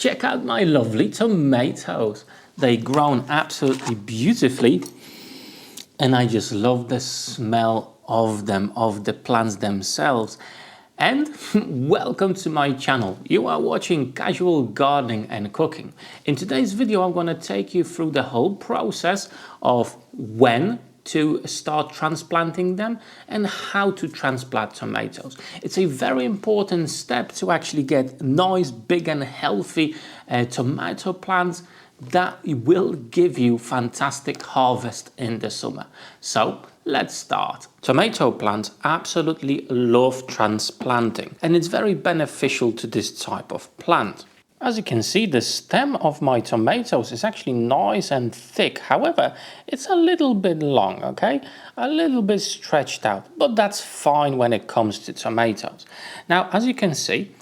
Check out my lovely tomatoes. They grown absolutely beautifully, and I just love the smell of them, of the plants themselves. And welcome to my channel. You are watching Casual Gardening and Cooking. In today's video, I'm going to take you through the whole process of when to start transplanting them and how to transplant tomatoes. It's a very important step to actually get nice, big and healthy tomato plants that will give you fantastic harvest in the summer. So let's start. Tomato plants absolutely love transplanting, and it's very beneficial to this type of plant. As you can see, the stem of my tomatoes is actually nice and thick. However, it's a little bit long, okay? A little bit stretched out, but that's fine when it comes to tomatoes. Now, as you can see,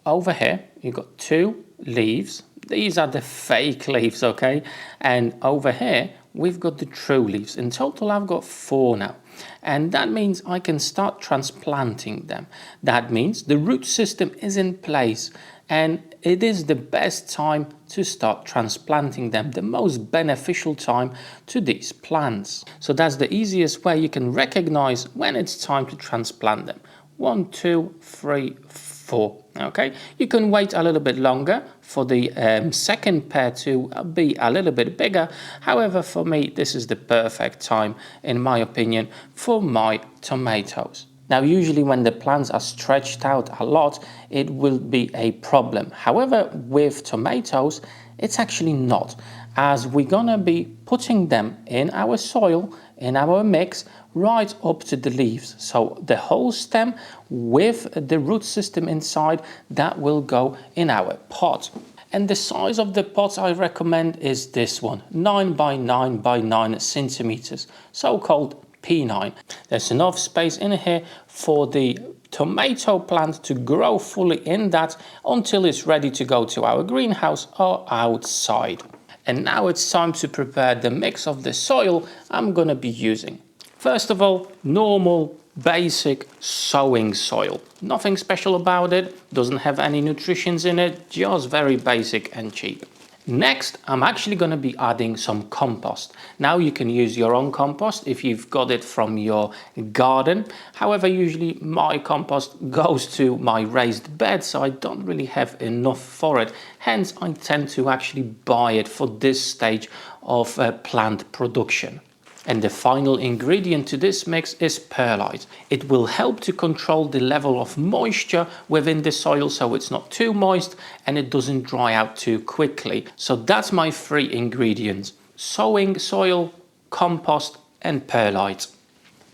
over here, you've got two leaves. These are the fake leaves, okay? And over here, we've got the true leaves. In total, I've got 4 now. And that means I can start transplanting them. That means the root system is in place, and it is the best time to start transplanting them, the most beneficial time to these plants. So that's the easiest way you can recognize when it's time to transplant them. 1, 2, 3, 4. Okay, you can wait a little bit longer for the second pair to be a little bit bigger. However, for me, this is the perfect time, in my opinion, for my tomatoes. Now, usually when the plants are stretched out a lot, it will be a problem. However, with tomatoes, it's actually not, as we're gonna be putting them in our soil, in our mix, right up to the leaves. So the whole stem with the root system inside, that will go in our pot. And the size of the pot I recommend is this one, 9 by 9 by 9 centimeters, so-called P9. There's enough space in here for the tomato plant to grow fully in that until it's ready to go to our greenhouse or outside. And now it's time to prepare the mix of the soil I'm gonna be using. First of all, normal, basic sowing soil. Nothing special about it, doesn't have any nutrients in it, just very basic and cheap. Next, I'm actually going to be adding some compost. Now you can use your own compost if you've got it from your garden. However, usually my compost goes to my raised bed, so I don't really have enough for it. Hence, I tend to actually buy it for this stage of plant production. And the final ingredient to this mix is perlite. It will help to control the level of moisture within the soil so it's not too moist and it doesn't dry out too quickly. So that's my 3 ingredients: sowing soil, compost and perlite.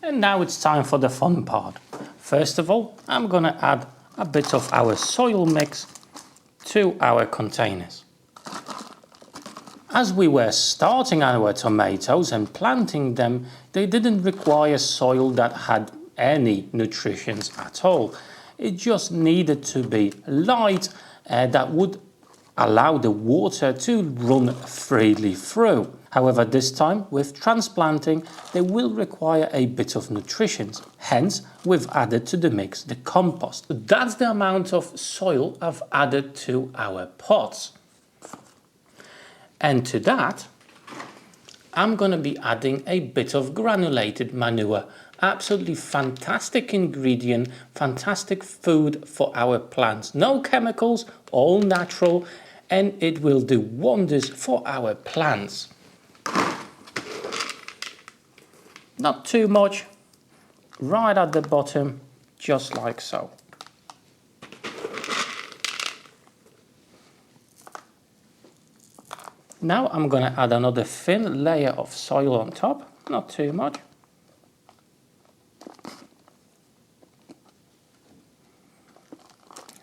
And now it's time for the fun part. First of all, I'm gonna add a bit of our soil mix to our containers. As we were starting our tomatoes and planting them, they didn't require soil that had any nutrients at all. It just needed to be light, that would allow the water to run freely through. However, this time with transplanting, they will require a bit of nutrition. Hence, we've added to the mix the compost. That's the amount of soil I've added to our pots. And to that, I'm going to be adding a bit of granulated manure. Absolutely fantastic ingredient, fantastic food for our plants. No chemicals, all natural, and it will do wonders for our plants. Not too much, right at the bottom, just like so. Now I'm going to add another thin layer of soil on top, not too much.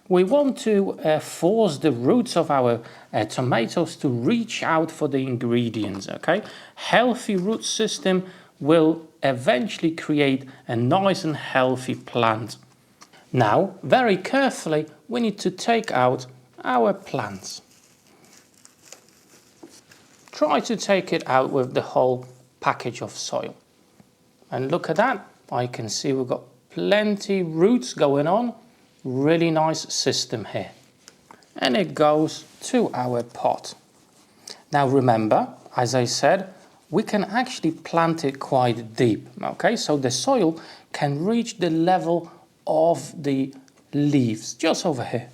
We want to force the roots of our tomatoes to reach out for the ingredients, okay? Healthy root system will eventually create a nice and healthy plant. Now, very carefully, we need to take out our plants. Try to take it out with the whole package of soil. And look at that, I can see we've got plenty roots going on. Really nice system here. and it goes to our pot. Now remember, as I said, we can actually plant it quite deep, okay? So the soil can reach the level of the leaves, just over here.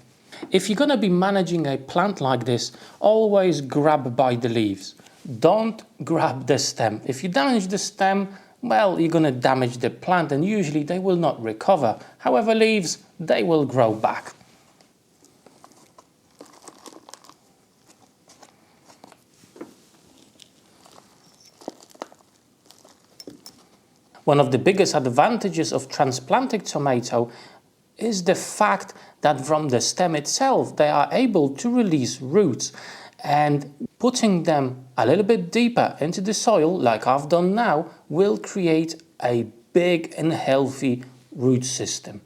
If you're gonna be managing a plant like this, always grab by the leaves. Don't grab the stem. If you damage the stem, well, you're gonna damage the plant and usually they will not recover. However, leaves, they will grow back. One of the biggest advantages of transplanting tomato is the fact that from the stem itself they are able to release roots, and putting them a little bit deeper into the soil like I've done now will create a big and healthy root system.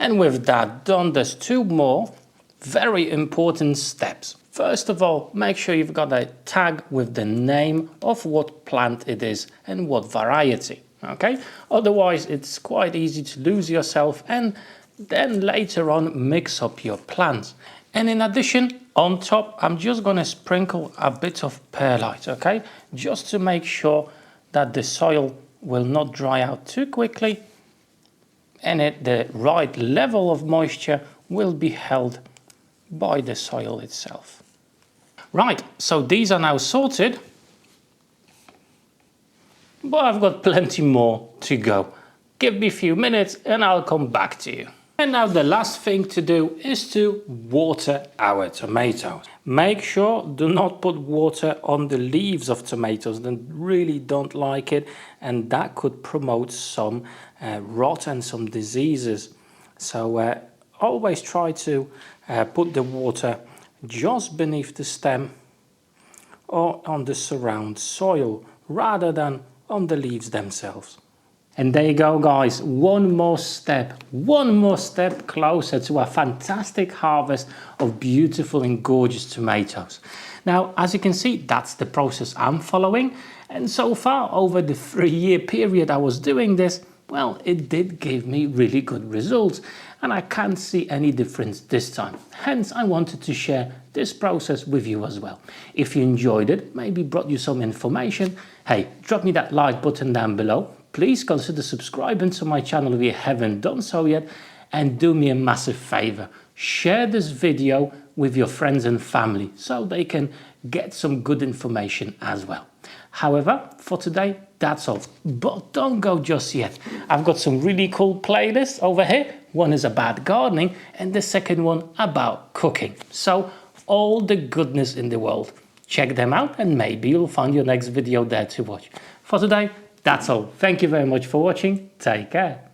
And with that done, there's two more very important steps. First of all, make sure you've got a tag with the name of what plant it is and what variety, okay? Otherwise, it's quite easy to lose yourself and then later on mix up your plants. And in addition, on top, I'm just gonna sprinkle a bit of perlite, okay? Just to make sure that the soil will not dry out too quickly and the right level of moisture will be held by the soil itself. Right, so these are now sorted, but I've got plenty more to go. Give me a few minutes and I'll come back to you. And now the last thing to do is to water our tomatoes. Make sure do not put water on the leaves of tomatoes, they really don't like it, and that could promote some rot and some diseases. So always try to put the water just beneath the stem or on the surround soil rather than on the leaves themselves. And there you go, guys, one more step closer to a fantastic harvest of beautiful and gorgeous tomatoes. Now, as you can see, that's the process I'm following, and so far over the 3-year period I was doing this, well, it did give me really good results, and I can't see any difference this time. Hence, I wanted to share this process with you as well. If you enjoyed it, maybe brought you some information, hey, drop me that like button down below. Please consider subscribing to my channel if you haven't done so yet, and do me a massive favor. Share this video with your friends and family so they can get some good information as well. However, for today, that's all. But don't go just yet. I've got some really cool playlists over here. One is about gardening and the second one about cooking. So all the goodness in the world. Check them out and maybe you'll find your next video there to watch. For today, that's all. Thank you very much for watching. Take care.